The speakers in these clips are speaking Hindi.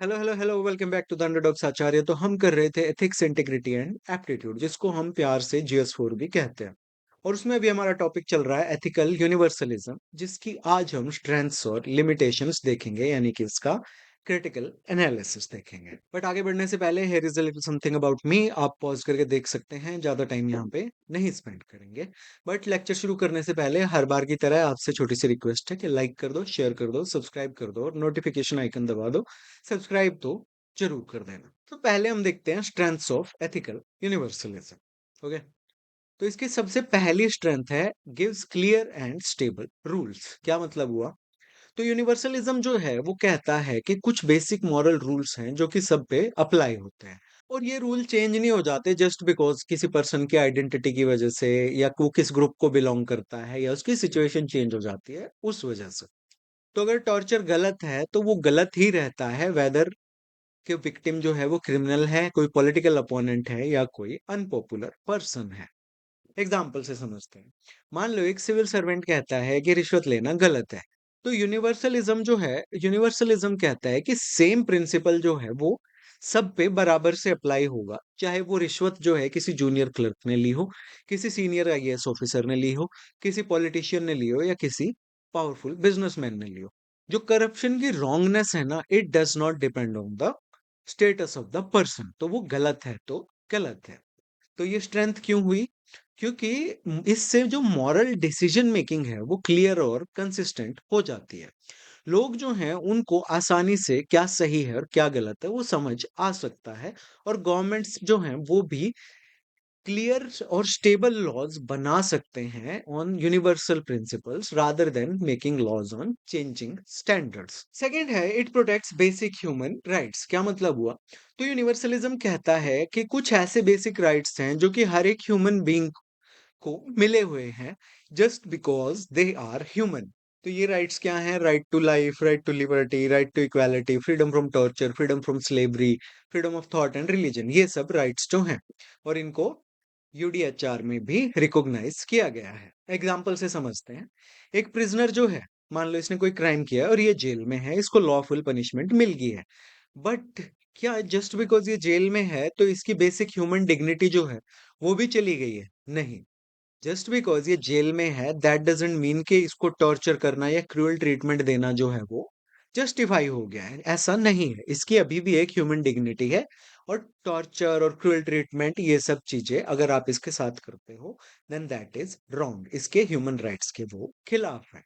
Hello hello hello welcome back to the underdogs Acharya. तो हम कर रहे थे एथिक्स इंटीग्रिटी एंड एप्टीट्यूड, जिसको हम प्यार से जीएस4 भी कहते हैं। और उसमें अभी हमारा टॉपिक चल रहा है एथिकल यूनिवर्सलिज्म, जिसकी आज हम स्ट्रेंथ्स और लिमिटेशंस देखेंगे, यानी कि इसका क्रिटिकल एनालिसिस देखेंगे। बट आगे बढ़ने से पहले here is a little something about me. आप पॉज करके देख सकते हैं, ज्यादा टाइम यहाँ पे नहीं स्पेंड करेंगे। बट लेक्चर शुरू करने से पहले हर बार की तरह आपसे छोटी सी रिक्वेस्ट है कि लाइक कर दो, शेयर कर दो, सब्सक्राइब कर दो और नोटिफिकेशन आइकन दबा दो। सब्सक्राइब तो जरूर कर देना। तो पहले हम देखते हैं strengths of ethical universalism. Okay, तो इसकी सबसे पहली स्ट्रेंथ है gives clear and stable rules. क्या मतलब हुआ? तो यूनिवर्सलिज्म जो है वो कहता है कि कुछ बेसिक मॉरल रूल्स हैं जो कि सब पे अप्लाई होते हैं, और ये रूल चेंज नहीं हो जाते जस्ट बिकॉज किसी पर्सन की आइडेंटिटी की वजह से, या वो किस ग्रुप को बिलोंग करता है, या उसकी सिचुएशन चेंज हो जाती है उस वजह से। तो अगर टॉर्चर गलत है तो वो गलत ही रहता है, वेदर कि विक्टिम जो है वो क्रिमिनल है, कोई पॉलिटिकल अपोनेंट है, या कोई अनपॉपुलर पर्सन है। एग्जाम्पल से समझते हैं। मान लो एक सिविल सर्वेंट कहता है कि रिश्वत लेना गलत है। तो यूनिवर्सलिज्म कहता है कि सेम प्रिंसिपल जो है वो सब पे बराबर से अप्लाई होगा, चाहे वो रिश्वत जो है किसी जूनियर क्लर्क ने ली हो, किसी सीनियर आईएएस ऑफिसर ने ली हो, किसी पॉलिटिशियन ने ली हो, या किसी पावरफुल बिजनेसमैन ने ली हो। जो करप्शन की रॉन्गनेस है ना, it does not depend on the status of the person. तो वो गलत है तो गलत है। तो ये स्ट्रेंथ क्यों हुई? क्योंकि इससे जो मॉरल डिसीजन मेकिंग है वो क्लियर और कंसिस्टेंट हो जाती है। लोग जो हैं उनको आसानी से क्या सही है और क्या गलत है वो समझ आ सकता है। और गवर्नमेंट्स जो हैं वो भी क्लियर और स्टेबल लॉज बना सकते हैं on universal principles rather than making laws on changing standards. Second है it protects basic human rights. क्या मतलब हुआ? तो यूनिवर्सलिज्म कहता है कि कुछ ऐसे बेसिक राइट्स हैं जो कि हर एक ह्यूमन बीइंग को मिले हुए हैं, just because they are human. तो ये राइट्स क्या हैं? Right to life, right to liberty, right to equality, freedom from torture, freedom from slavery, freedom of thought and religion, ये सब राइट्स जो हैं। और इनको यूडीएचआर में भी रिकॉग्नाइज किया गया है। एग्जाम्पल से समझते हैं। एक प्रिजनर जो है, मान लो इसने कोई क्राइम किया है और ये जेल में है, इसको लॉफुल पनिशमेंट मिल गई है। बट क्या जस्ट बिकॉज ये जेल में है तो इसकी बेसिक ह्यूमन डिग्निटी जो है वो भी चली गई है? नहीं। जस्ट बिकॉज ये जेल में है दैट डजंट मीन कि इसको टॉर्चर करना या क्रूअल ट्रीटमेंट देना जो है वो जस्टिफाई हो गया है। ऐसा नहीं है, इसकी अभी भी एक ह्यूमन डिग्निटी है। और टॉर्चर और क्रूअल ट्रीटमेंट ये सब चीजें अगर आप इसके साथ करते हो देन दैट इज रॉन्ग, इसके ह्यूमन राइट्स के वो खिलाफ है।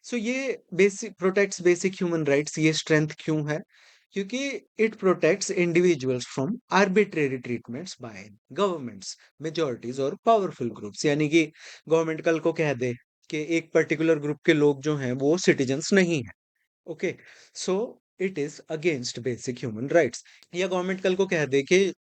सो ये basic protects basic human rights, ये स्ट्रेंथ क्यों है? क्योंकि it protects individuals from arbitrary treatments bye governments, majorities और पावरफुल ग्रुप्स। यानी कि गवर्नमेंट कल को कह दे कि एक पर्टिकुलर ग्रुप के लोग जो हैं वो सिटीजन्स नहीं है। Okay, so it is against basic human rights. या गवर्नमेंट कल को कह दे कि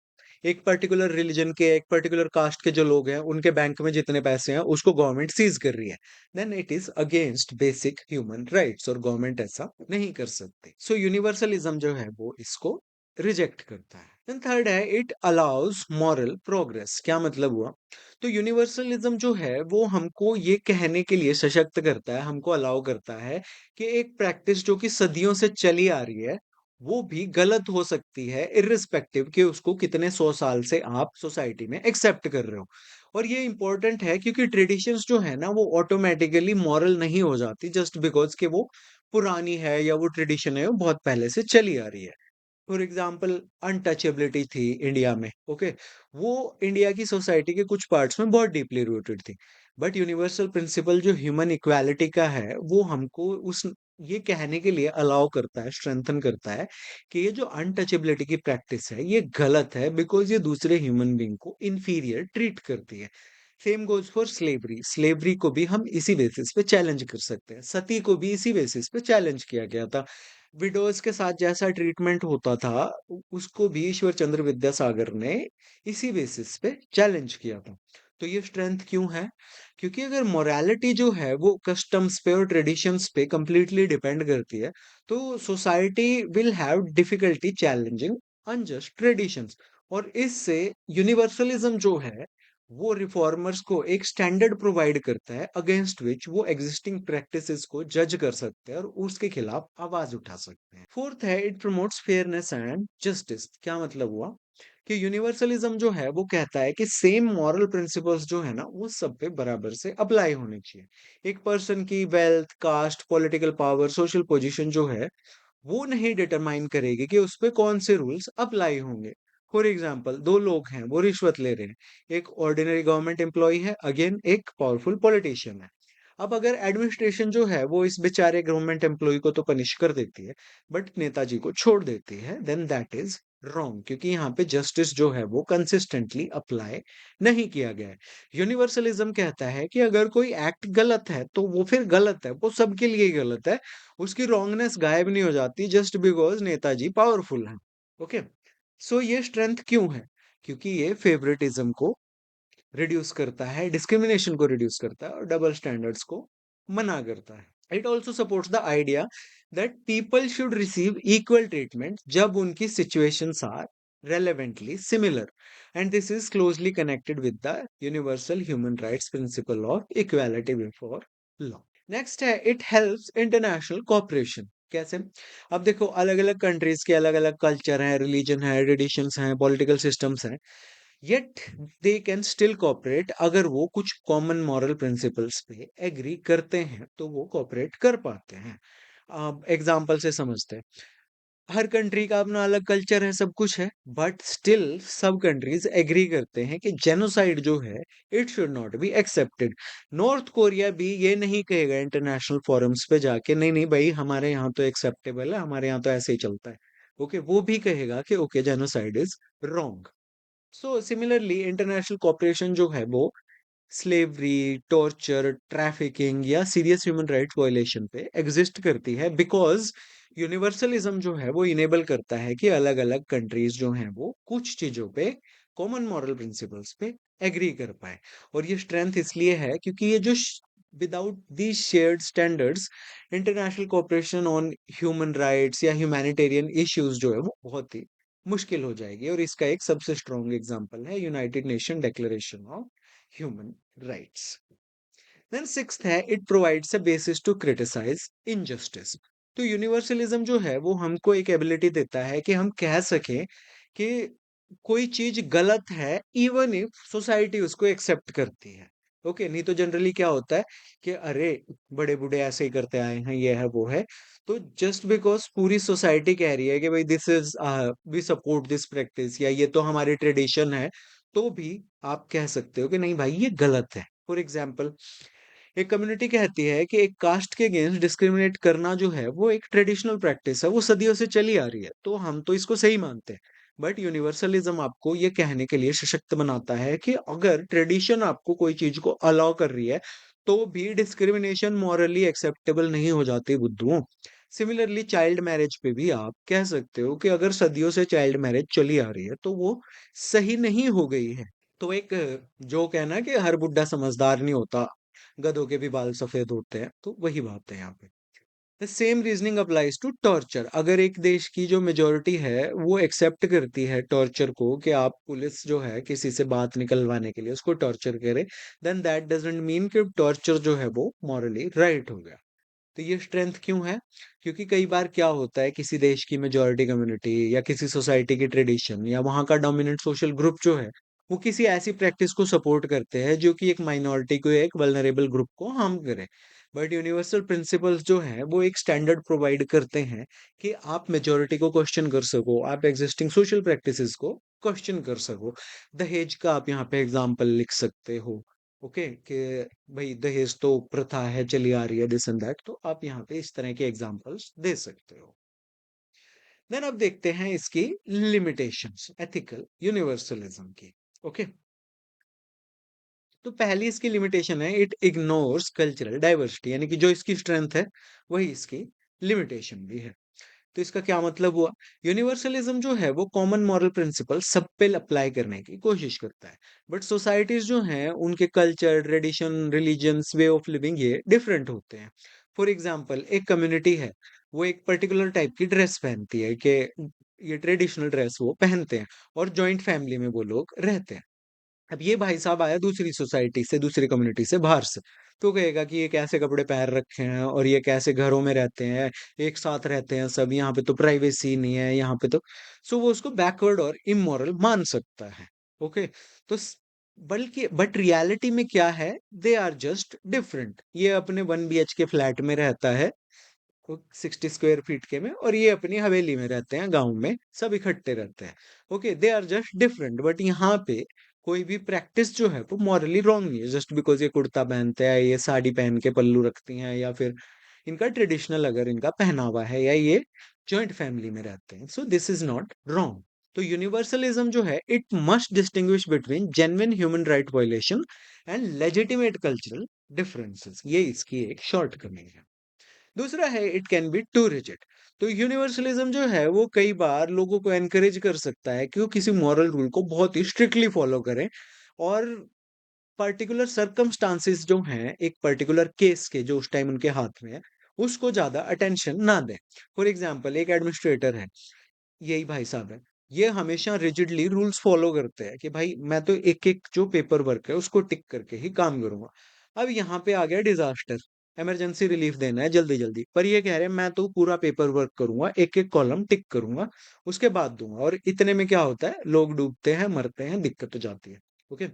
एक पर्टिकुलर रिलीजन के, एक पर्टिकुलर कास्ट के जो लोग हैं उनके बैंक में जितने पैसे हैं उसको गवर्नमेंट सीज कर रही है, then it is against basic human rights और गवर्नमेंट ऐसा नहीं कर सकती। सो यूनिवर्सलिज्म जो है वो इसको रिजेक्ट करता है। देन थर्ड है इट अलाउज मॉरल प्रोग्रेस। क्या मतलब हुआ? तो यूनिवर्सलिज्म जो है वो हमको ये कहने के लिए सशक्त करता है, हमको अलाउ करता है कि एक प्रैक्टिस जो कि सदियों से चली आ रही है वो भी गलत हो सकती है, इर्रिस्पेक्टिव कि उसको कितने 100 साल से आप सोसाइटी में एक्सेप्ट कर रहे हो। और ये इंपॉर्टेंट है क्योंकि ट्रेडिशंस जो है ना वो ऑटोमेटिकली मॉरल नहीं हो जाती जस्ट बिकॉज कि वो पुरानी है या वो ट्रेडिशन है वो बहुत पहले से चली आ रही है। फॉर एग्जाम्पल अनटचेबिलिटी थी इंडिया में। ओके, वो इंडिया की सोसाइटी के कुछ पार्ट्स में बहुत डीपली रूटेड थी। बट यूनिवर्सल प्रिंसिपल जो ह्यूमन इक्वालिटी का है वो हमको उस ये कहने के लिए अलाउ करता है, स्ट्रेंथन करता है कि ये जो अनटचेबिलिटी की प्रैक्टिस है ये गलत है बिकॉज ये दूसरे ह्यूमन बींग को इंफीरियर ट्रीट करती है। Same goes for slavery. Slavery को भी हम इसी बेसिस पे चैलेंज कर सकते हैं, सती को भी इसी बेसिस पे चैलेंज किया गया था। विडोज के साथ जैसा ट्रीटमेंट होता था उसको भी ईश्वर चंद्र विद्यासागर ने इसी बेसिस पे चैलेंज किया था। तो ये स्ट्रेंथ क्यों है? क्योंकि अगर मोरालिटी जो है वो कस्टम्स पे और ट्रेडिशंस पे कंप्लीटली डिपेंड करती है तो society will have difficulty challenging unjust traditions. और इससे यूनिवर्सलिज्म जो है वो रिफॉर्मर्स को एक स्टैंडर्ड प्रोवाइड करता है अगेंस्ट विच वो एग्जिस्टिंग प्रैक्टिसेस को जज कर सकते हैं और उसके खिलाफ आवाज उठा सकते हैं। फोर्थ है, it promotes fairness and justice. क्या मतलब हुआ कि यूनिवर्सलिज्म जो है वो कहता है कि सेम मॉरल प्रिंसिपल्स जो है ना वो सब पे बराबर से अप्लाई होने चाहिए। एक पर्सन की wealth, caste, political power, social position जो है वो नहीं डिटरमाइन करेगी कि उस पे कौन से रूल्स अप्लाई होंगे। फॉर एग्जाम्पल, दो लोग हैं, वो रिश्वत ले रहे हैं। एक ऑर्डिनरी गवर्नमेंट एम्प्लॉय है, अगेन एक पावरफुल पॉलिटिशियन है। अब अगर एडमिनिस्ट्रेशन जो है वो इस बेचारे गवर्नमेंट एम्प्लॉय को तो पनिश कर देती है, बट नेताजी को छोड़ देती है, देन दैट इज रॉन्ग, क्योंकि यहाँ पे जस्टिस जो है वो कंसिस्टेंटली अप्लाई नहीं किया गया है। यूनिवर्सलिज्म कहता है कि अगर कोई एक्ट गलत है तो वो फिर गलत है, वो सबके लिए ही गलत है। उसकी रॉन्गनेस गायब नहीं हो जाती जस्ट बिकॉज नेताजी पावरफुल हैं। ओके, सो ये स्ट्रेंथ क्यों है? क्योंकि ये फेवरेटिज्म को रिड्यूस करता है, डिस्क्रिमिनेशन को रिड्यूस करता है और डबल स्टैंडर्ड्स को मना करता है। It also supports the idea that people should receive equal treatment जब उनकी situations are relevantly similar, and this is closely connected with the universal human rights principle of equality before law. Next है, इट हेल्प्स इंटरनेशनल कोऑपरेशन। कैसे? अब देखो, अलग अलग कंट्रीज के अलग अलग कल्चर हैं, रिलीजन है, ट्रेडिशंस हैं, पॉलिटिकल सिस्टम्स हैं, yet they can still cooperate. अगर वो कुछ कॉमन मॉरल प्रिंसिपल्स पे एग्री करते हैं तो वो कोऑपरेट कर पाते हैं। अब एग्जाम्पल से समझते हैं। हर कंट्री का अपना अलग कल्चर है, सब कुछ है, बट स्टिल सब कंट्रीज एग्री करते हैं कि जेनोसाइड जो है it should not be accepted. North Korea भी ये नहीं कहेगा इंटरनेशनल फोरम्स पे जाके नहीं नहीं भाई हमारे यहाँ तो एक्सेप्टेबल है, हमारे यहाँ तो ऐसे ही चलता है। ओके, वो भी कहेगा कि okay genocide is wrong. So similarly international cooperation जो है वो स्लेवरी, टॉर्चर, ट्रैफिकिंग या सीरियस ह्यूमन राइट्स वायलेशन पे एग्जिस्ट करती है, बिकॉज यूनिवर्सलिज्म जो है वो इनेबल करता है कि अलग अलग कंट्रीज जो हैं वो कुछ चीजों पे कॉमन मॉरल प्रिंसिपल्स पे एग्री कर पाए। और ये स्ट्रेंथ इसलिए है क्योंकि ये जो without these shared standards international cooperation on human rights या ह्यूमैनिटेरियन इश्यूज जो है वो बहुत ही मुश्किल हो जाएगी। और इसका एक सबसे स्ट्रॉन्ग एग्जांपल है United Nation Declaration of Human Rights. Then sixth है, it provides a basis to criticise injustice. तो यूनिवर्सलिज्म जो है वो हमको एक एबिलिटी देता है कि हम कह सकें कि कोई चीज गलत है इवन इफ सोसाइटी उसको एक्सेप्ट करती है। ओके, नहीं तो जनरली क्या होता है कि अरे बड़े बूढ़े ऐसे ही करते आए हैं, ये है वो है। तो जस्ट बिकॉज पूरी सोसाइटी कह रही है कि भाई this is we support this practice या ये तो हमारी ट्रेडिशन है, तो भी आप कह सकते हो कि नहीं भाई ये गलत है। फॉर एग्जाम्पल, एक कम्युनिटी कहती है कि एक कास्ट के अगेंस्ट डिस्क्रिमिनेट करना जो है वो एक ट्रेडिशनल प्रैक्टिस है, वो सदियों से चली आ रही है, तो हम तो इसको सही मानते हैं। बट यूनिवर्सलिज्म आपको ये कहने के लिए सशक्त बनाता है कि अगर ट्रेडिशन आपको कोई चीज को अलाउ कर रही है तो भी डिस्क्रिमिनेशन मॉरली एक्सेप्टेबल नहीं हो जाती बुद्धुओं। सिमिलरली चाइल्ड मैरिज पे भी आप कह सकते हो कि अगर सदियों से चाइल्ड मैरिज चली आ रही है तो वो सही नहीं हो गई है। तो एक जोक है ना कि हर बुड्ढा समझदार नहीं होता, गधों के भी बाल सफेद होते हैं, तो वही बात है यहाँ पे। The same reasoning applies to torture. अगर एक देश की जो मेजोरिटी है वो एक्सेप्ट करती है टॉर्चर को कि आप पुलिस जो है किसी से बात निकलवाने के लिए उसको टॉर्चर करे, देन दैट डजंट मीन कि टॉर्चर जो है वो मॉरली राइट हो गया। तो ये स्ट्रेंथ क्यों है? क्योंकि कई बार क्या होता है, किसी देश की मेजॉरिटी कम्युनिटी या किसी सोसाइटी की ट्रेडिशन या वहाँ का डोमिनेंट सोशल ग्रुप जो है वो किसी ऐसी प्रैक्टिस को सपोर्ट करते हैं जो कि एक माइनॉरिटी को, एक वल्नरेबल ग्रुप को हार्म करे। बट यूनिवर्सल प्रिंसिपल्स जो है वो एक स्टैंडर्ड प्रोवाइड करते हैं कि आप मेजोरिटी को क्वेश्चन कर सको, आप एग्जिस्टिंग सोशल प्रैक्टिसेस को क्वेश्चन कर सको। दहेज का आप यहाँ पे एग्जाम्पल लिख सकते हो। ओके, कि भाई दहेज तो प्रथा है, चली आ रही है, दिस एंड दैट, तो आप यहाँ पे इस तरह के एग्जांपल्स दे सकते हो। देन अब देखते हैं इसकी लिमिटेशंस एथिकल यूनिवर्सलिज्म की। ओके, तो पहली इसकी लिमिटेशन है, इट इग्नोर्स कल्चरल डाइवर्सिटी, यानी कि जो इसकी स्ट्रेंथ है वही इसकी लिमिटेशन भी है। तो इसका क्या मतलब हुआ? यूनिवर्सलिज्म जो है वो कॉमन मॉरल प्रिंसिपल सब पे अप्लाई करने की कोशिश करता है, बट सोसाइटीज जो हैं उनके culture, tradition, religions, way of living ये डिफरेंट होते हैं। फॉर एग्जाम्पल, एक कम्युनिटी है, वो एक पर्टिकुलर टाइप की ड्रेस पहनती है कि ये ट्रेडिशनल ड्रेस वो पहनते हैं और जॉइंट फैमिली में वो लोग रहते हैं। अब ये भाई साहब आया दूसरी सोसाइटी से, दूसरी कम्युनिटी से, बाहर से, तो कहेगा कि ये कैसे कपड़े पहन रखे हैं और ये कैसे घरों में रहते हैं, एक साथ रहते हैं सब, यहाँ पे तो प्राइवेसी नहीं है, यहाँ पे तो, सो वो उसको बैकवर्ड और इमोरल मान सकता है। ओके, तो बल्कि बट रियलिटी में क्या है, दे आर जस्ट डिफरेंट। ये अपने 1 BHK फ्लैट में रहता है, 60 स्क्वायर फीट के में, और ये अपनी हवेली में रहते हैं, गांव में सब इकट्ठे रहते हैं। Okay, they are just different, but यहाँ पे कोई भी प्रैक्टिस जो है वो मॉरली रॉन्ग नहीं है, जस्ट बिकॉज ये कुर्ता पहनते हैं, ये साड़ी पहन के पल्लू रखती हैं, या फिर इनका ट्रेडिशनल अगर इनका पहनावा है, या ये जॉइंट फैमिली में रहते हैं, so this is not wrong. तो यूनिवर्सलिज्म जो है, it must distinguish between genuine human right violation and legitimate cultural differences, ये इसकी एक शॉर्टकमिंग है। दूसरा है, it can be too rigid. तो यूनिवर्सलिज्म जो है वो कई बार लोगों को एनकरेज कर सकता है कि वो किसी मॉरल रूल को बहुत ही स्ट्रिक्टली फॉलो करें, और पर्टिकुलर सर्कमस्टांसिस जो हैं एक पर्टिकुलर केस के, जो उस टाइम उनके हाथ में है, उसको ज्यादा अटेंशन ना दें। फॉर एग्जाम्पल, एक एडमिनिस्ट्रेटर है, यही भाई साहब है, ये हमेशा रिजिडली रूल्स फॉलो करते हैं कि भाई मैं तो एक एक जो पेपर वर्क है उसको टिक करके ही काम करूंगा। अब यहाँ पे आ गया डिजास्टर, इमरजेंसी रिलीफ देना है जल्दी जल्दी, पर ये कह रहे हैं मैं तो पूरा पेपर वर्क करूंगा, एक एक कॉलम टिक करूंगा, उसके बाद दूंगा, और इतने में क्या होता है, लोग डूबते हैं, मरते हैं, दिक्कत हो जाती है। ओके,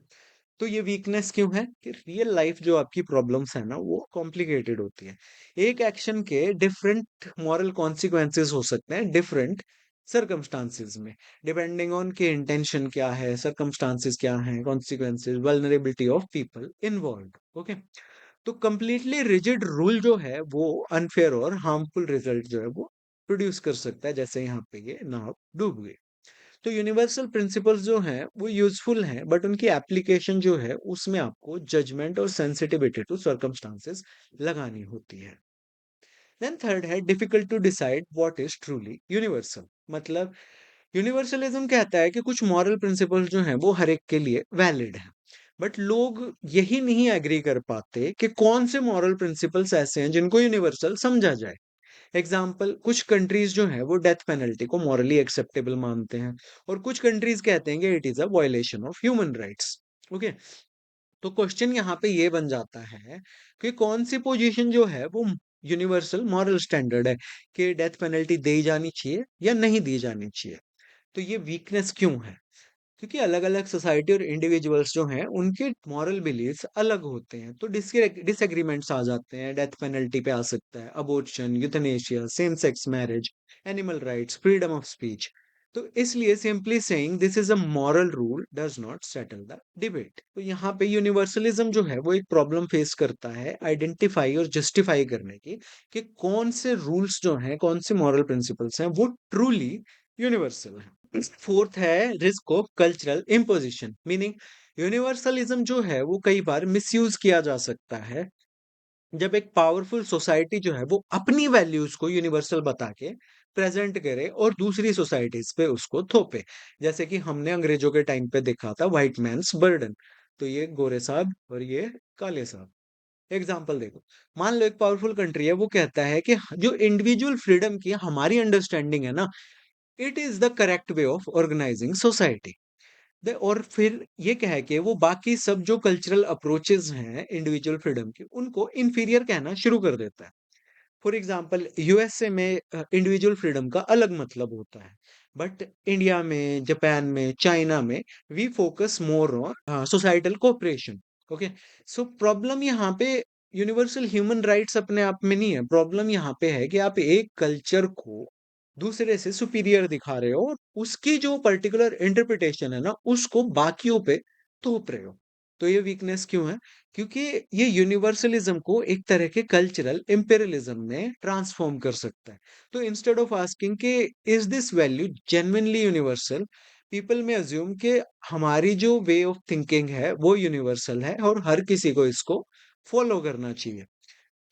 तो ये वीकनेस क्यों है कि रियल लाइफ जो आपकी प्रॉब्लम्स है ना, वो कॉम्प्लिकेटेड होती है। एक एक्शन के डिफरेंट मॉरल कॉन्सिक्वेंसेस हो सकते हैं डिफरेंट सर्कमस्टांसिस में, डिपेंडिंग ऑन के इंटेंशन क्या है, सर्कमस्टांसिस क्या हैं, consequences, vulnerability of people involve. Okay, तो कंप्लीटली रिजिड रूल जो है वो अनफेयर और हार्मफुल रिजल्ट जो है वो प्रोड्यूस कर सकता है, जैसे यहाँ पे ये नाव डूब गई। तो यूनिवर्सल प्रिंसिपल्स जो हैं वो यूजफुल हैं, बट उनकी एप्लीकेशन जो है उसमें आपको जजमेंट और सेंसिटिविटी टू सर्कमस्टांसेस लगानी होती है। देन थर्ड है, difficult to decide what is truly universal. मतलब यूनिवर्सलिज्म कहता है कि कुछ मॉरल प्रिंसिपल्स जो हैं वो हर एक के लिए वैलिड हैं, बट लोग यही नहीं एग्री कर पाते कि कौन से मॉरल प्रिंसिपल्स ऐसे हैं जिनको यूनिवर्सल समझा जाए। एग्जाम्पल, कुछ कंट्रीज जो है वो डेथ पेनल्टी को मॉरली एक्सेप्टेबल मानते हैं, और कुछ कंट्रीज कहते हैं कि it is a violation of Human rights. Okay, तो क्वेश्चन यहाँ पे ये बन जाता है कि कौन सी पोजीशन जो है वो यूनिवर्सल मॉरल स्टैंडर्ड है, कि डेथ पेनल्टी दी जानी चाहिए या नहीं दी जानी चाहिए। तो ये वीकनेस क्यों है, क्योंकि अलग अलग सोसाइटी और इंडिविजुअल्स जो हैं उनके मॉरल बिलीव्स अलग होते हैं, तो डिसएग्रीमेंट्स आ जाते हैं, डेथ पेनल्टी पे आ सकता है, abortion, euthanasia, same sex marriage, animal rights, freedom of speech. तो इसलिए simply saying this is a moral rule does not settle the debate. तो यहाँ पे यूनिवर्सलिज्म जो है वो एक प्रॉब्लम फेस करता है आइडेंटिफाई और जस्टिफाई करने की, कि कौन से रूल्स जो हैं, कौन से मॉरल प्रिंसिपल्स हैं वो ट्रूली यूनिवर्सल है। फोर्थ है, risk of cultural imposition, meaning universalism जो है वो कई बार मिसयूज किया जा सकता है, जब एक पावरफुल सोसाइटी जो है वो अपनी वैल्यूज को यूनिवर्सल बता के प्रेजेंट करे और दूसरी सोसाइटीज पे उसको थोपे। जैसे कि हमने अंग्रेजों के टाइम पे देखा था व्हाइट मैन्स बर्डन, तो ये गोरे साहब और ये काले साहब। एग्जाम्पल देखो, मान लो एक पावरफुल कंट्री है, वो कहता है कि जो इंडिविजुअल फ्रीडम की हमारी अंडरस्टैंडिंग है ना, it is the correct way of organizing society. और फिर ये कह के वो बाकी सब जो कल्चरल अप्रोचेस हैं इंडिविजुअल फ्रीडम की, उनको इंफीरियर कहना शुरू कर देता है। फॉर एग्जाम्पल, यूएसए में इंडिविजुअल फ्रीडम का अलग मतलब होता है, बट इंडिया में, जापान में, चाइना में we focus more on societal cooperation. Okay, so problem यहाँ पे यूनिवर्सल ह्यूमन राइट्स अपने आप में नहीं है, प्रॉब्लम यहाँ पे है कि आप एक कल्चर को दूसरे से सुपीरियर दिखा रहे हो, और उसकी जो पर्टिकुलर इंटरप्रिटेशन है ना उसको बाकियों पे थोप रहे हो। तो ये वीकनेस क्यों है, क्योंकि ये यूनिवर्सलिज्म को एक तरह के कल्चरल इंपेरियलिज्म में ट्रांसफॉर्म कर सकता है। तो इंस्टेड ऑफ आस्किंग कि is this value genuinely universal, people में अज्यूम कि हमारी जो वे ऑफ थिंकिंग है वो यूनिवर्सल है और हर किसी को इसको फॉलो करना चाहिए।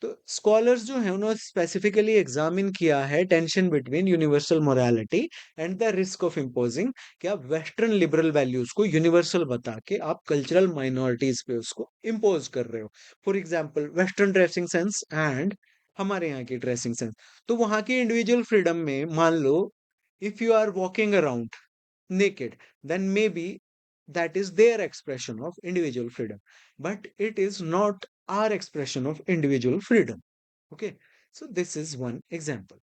तो स्कॉलर्स जो हैं उन्होंने स्पेसिफिकली एग्जामिन किया है tension between universal morality and the risk of imposing, कि आप वेस्टर्न लिबरल वैल्यूज को यूनिवर्सल बता के आप कल्चरल माइनॉरिटीज पे उसको इम्पोज कर रहे हो। For example, western dressing sense and हमारे यहाँ की ड्रेसिंग सेंस, तो वहाँ की इंडिविजुअल फ्रीडम में मान लो, if you are walking around naked, then maybe that is their expression of individual freedom, but it is not our expression of individual freedom. Okay, so this is one example.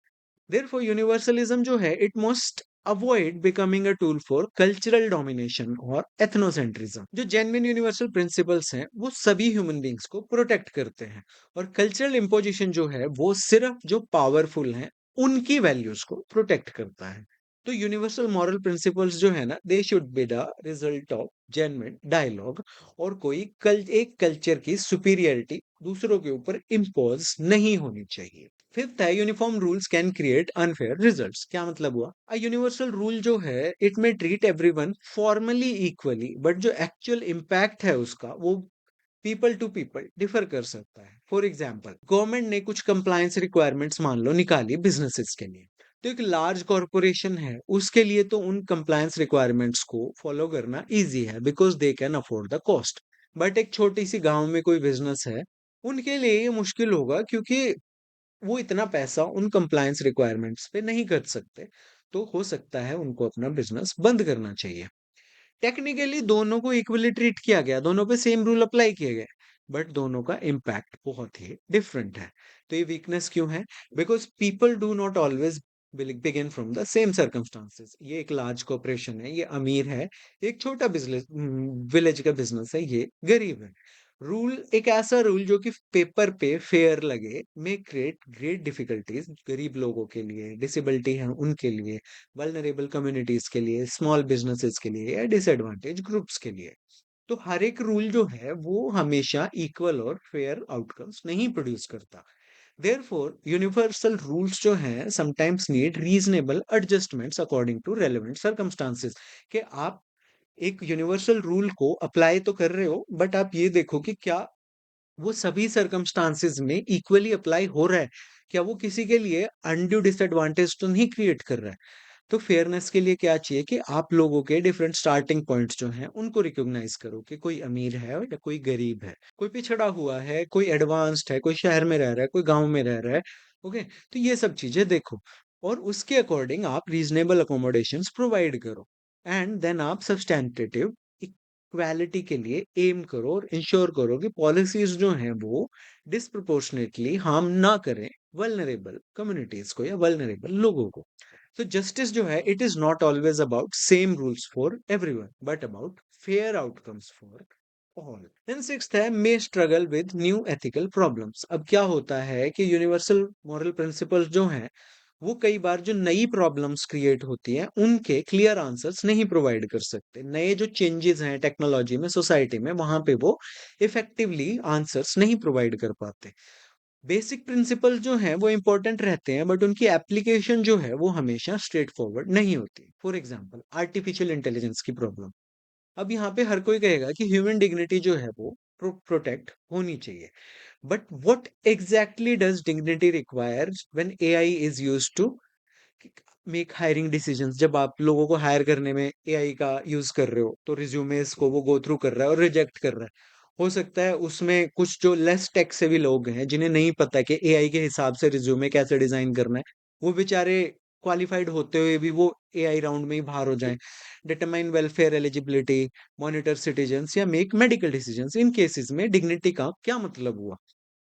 Therefore universalism जो है, it must avoid becoming a tool for cultural domination और ethnocentrism. जो genuine universal principles हैं वो सभी human beings को protect करते हैं, और cultural imposition जो है वो सिर्फ जो powerful हैं उनकी values को protect करता है. तो यूनिवर्सल मॉरल प्रिंसिपल्स जो है ना, they should be the result of genuine dialogue, और कोई एक कल्चर की सुपीरियरिटी दूसरों के ऊपर इम्पोज नहीं होनी चाहिए. फिफ्थ है, uniform rules can create unfair results. क्या मतलब हुआ? अ यूनिवर्सल रूल जो है, इट में treat everyone formally equally, but जो एक्चुअल इम्पैक्ट है उसका वो पीपल टू पीपल डिफर कर सकता है. फॉर एग्जाम्पल, गवर्नमेंट ने कुछ कंप्लायंस रिक्वायरमेंट्स मान लो निकाली बिजनेसेस के लिए, तो एक लार्ज कॉरपोरेशन है उसके लिए तो उन कंप्लायंस रिक्वायरमेंट्स को फॉलो करना इजी है because they can afford the cost. But एक छोटी सी गांव में कोई बिजनेस है, उनके लिए ये मुश्किल होगा क्योंकि वो इतना पैसा उन कंप्लायंस रिक्वायरमेंट्स पे नहीं कर सकते. तो हो सकता है उनको अपना बिजनेस बंद करना चाहिए. टेक्निकली दोनों को इक्वली ट्रीट किया गया, दोनों पे सेम रूल अप्लाई किए गए, बट दोनों का इम्पैक्ट बहुत ही डिफरेंट है. तो ये वीकनेस क्यों है? Because people do not always begin from the same circumstances. ये एक लार्ज कॉर्पोरेशन है, ये अमीर है, एक छोटा बिजनेस विलेज का बिजनेस है, ये गरीब है. रूल, एक ऐसा रूल जो कि पेपर पे फेयर लगे, में क्रिएट ग्रेट डिफिकल्टीज गरीब लोगों के लिए, डिसेबिलिटी है उनके लिए, वल्नरेबल कम्युनिटीज के लिए, स्मॉल बिजनेसेस के लिए, या डिसएडवांटेज ग्रुप्स के लिए. तो हर एक रूल जो है वो हमेशा इक्वल और फेयर आउटकम्स नहीं प्रोड्यूस करता. देयरफॉर यूनिवर्सल रूल्स जो हैं sometimes need reasonable adjustments according to relevant circumstances. कि आप एक यूनिवर्सल रूल को अप्लाई तो कर रहे हो, बट आप ये देखो कि क्या वो सभी सर्कमस्टांसेस में इक्वली अप्लाई हो रहा है, क्या वो किसी के लिए अनड्यू डिसएडवांटेज तो नहीं क्रिएट कर रहा है. तो फेयरनेस के लिए क्या चाहिए कि आप लोगों के डिफरेंट स्टार्टिंग पॉइंट्स जो हैं उनको रिकॉग्नाइज करो, कि कोई अमीर है या कोई गरीब है, कोई पिछड़ा हुआ है, कोई एडवांस्ड है, कोई शहर में रह रहा है, कोई गांव में रह रहा है. ओके, तो ये सब चीजें देखो, और उसके अकॉर्डिंग आप रीजनेबल अकोमोडेशंस प्रोवाइड करो, एंड देन आप सब्सटैंटिव इक्वालिटी के लिए एम करो और इंश्योर करो कि पॉलिसीज जो हैं वो डिस्प्रपोर्शनेटली हार्म ना करें वल्नरेबल कम्युनिटीज को या वल्नरेबल लोगों को. तो जस्टिस जो है, it is not always about same rules for everyone, but about fair outcomes for all. Then sixth है, may struggle with new ethical problems. अब क्या होता है कि यूनिवर्सल मॉरल प्रिंसिपल्स जो हैं वो कई बार जो नई प्रॉब्लम्स क्रिएट होती हैं उनके क्लियर आंसर्स नहीं प्रोवाइड कर सकते. नए जो चेंजेस हैं टेक्नोलॉजी में, सोसाइटी में, वहां पे वो इफेक्टिवली आंसर्स नहीं प्रोवाइड कर पाते. बेसिक प्रिंसिपल जो हैं वो इंपॉर्टेंट रहते हैं, बट उनकी एप्लीकेशन जो है वो हमेशा स्ट्रेट फॉरवर्ड नहीं होती. फॉर एग्जांपल, आर्टिफिशियल इंटेलिजेंस की प्रॉब्लम. अब यहाँ पे हर कोई कहेगा कि ह्यूमन डिग्निटी जो है वो प्रोटेक्ट होनी चाहिए, but what exactly does dignity requires when AI is used to make hiring decisions. जब आप लोगों को हायर करने में एआई का यूज कर रहे हो, तो रिज्यूमेस को वो गो थ्रू कर रहा है और रिजेक्ट कर रहा है. हो सकता है उसमें कुछ जो लेस टेक से भी लोग हैं जिन्हें नहीं पता कि एआई के हिसाब से रिज्यूमे कैसे डिजाइन करना है, वो बेचारे क्वालिफाइड होते हुए भी वो एआई राउंड में ही बाहर हो जाएं. Determine welfare eligibility, monitor citizens, या मेक मेडिकल डिसीजंस. इन केसेस में डिग्निटी का क्या मतलब हुआ?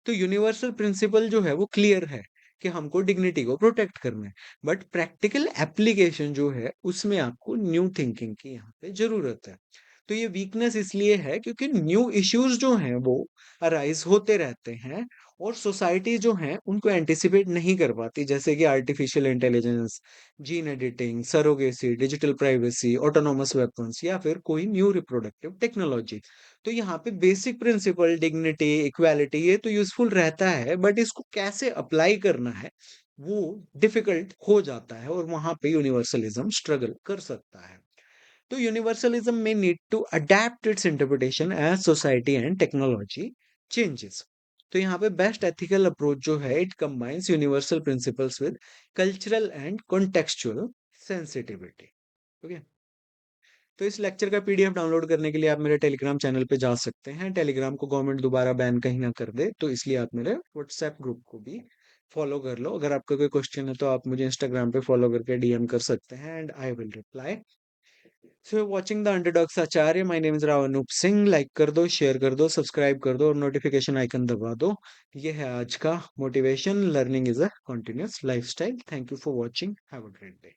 तो यूनिवर्सल प्रिंसिपल जो है वो क्लियर है कि हमको डिग्निटी को प्रोटेक्ट करना है, बट प्रैक्टिकल एप्लीकेशन जो है उसमें आपको न्यू थिंकिंग की यहाँ पे जरूरत है. तो ये वीकनेस इसलिए है क्योंकि न्यू इश्यूज जो हैं वो अराइज होते रहते हैं, और सोसाइटी जो है उनको एंटिसिपेट नहीं कर पाती, जैसे कि artificial intelligence, gene editing, surrogacy, digital privacy, autonomous weapons, या फिर कोई न्यू रिप्रोडक्टिव टेक्नोलॉजी. तो यहाँ पे बेसिक प्रिंसिपल डिग्निटी, इक्वालिटी, ये तो यूजफुल रहता है, बट इसको कैसे अप्लाई करना है वो डिफिकल्ट हो जाता है, और वहां पे यूनिवर्सलिज्म स्ट्रगल कर सकता है. तो यूनिवर्सलिज्म में need to adapt its interpretation as society and technology changes. तो यहाँ पे बेस्ट एथिकल अप्रोच जो है, it combines universal principles with cultural and contextual sensitivity. Okay, तो इस लेक्चर का पीडीएफ डाउनलोड करने के लिए आप मेरे टेलीग्राम चैनल पे जा सकते हैं. टेलीग्राम को गवर्नमेंट दोबारा बैन कहीं ना कर दे, तो इसलिए आप मेरे व्हाट्सएप ग्रुप को भी फॉलो कर लो. अगर आपका कोई क्वेश्चन है तो आप मुझे इंस्टाग्राम पे फॉलो करके डीएम कर सकते हैं, and I will reply. So watching the underdogs Acharya, my name is Rao Anoop Singh. Like कर दो, शेयर कर दो, सब्सक्राइब कर दो और नोटिफिकेशन आइकन दबा दो। ये है आज का motivation. Learning is a continuous lifestyle. Thank you for watching. Have a great day.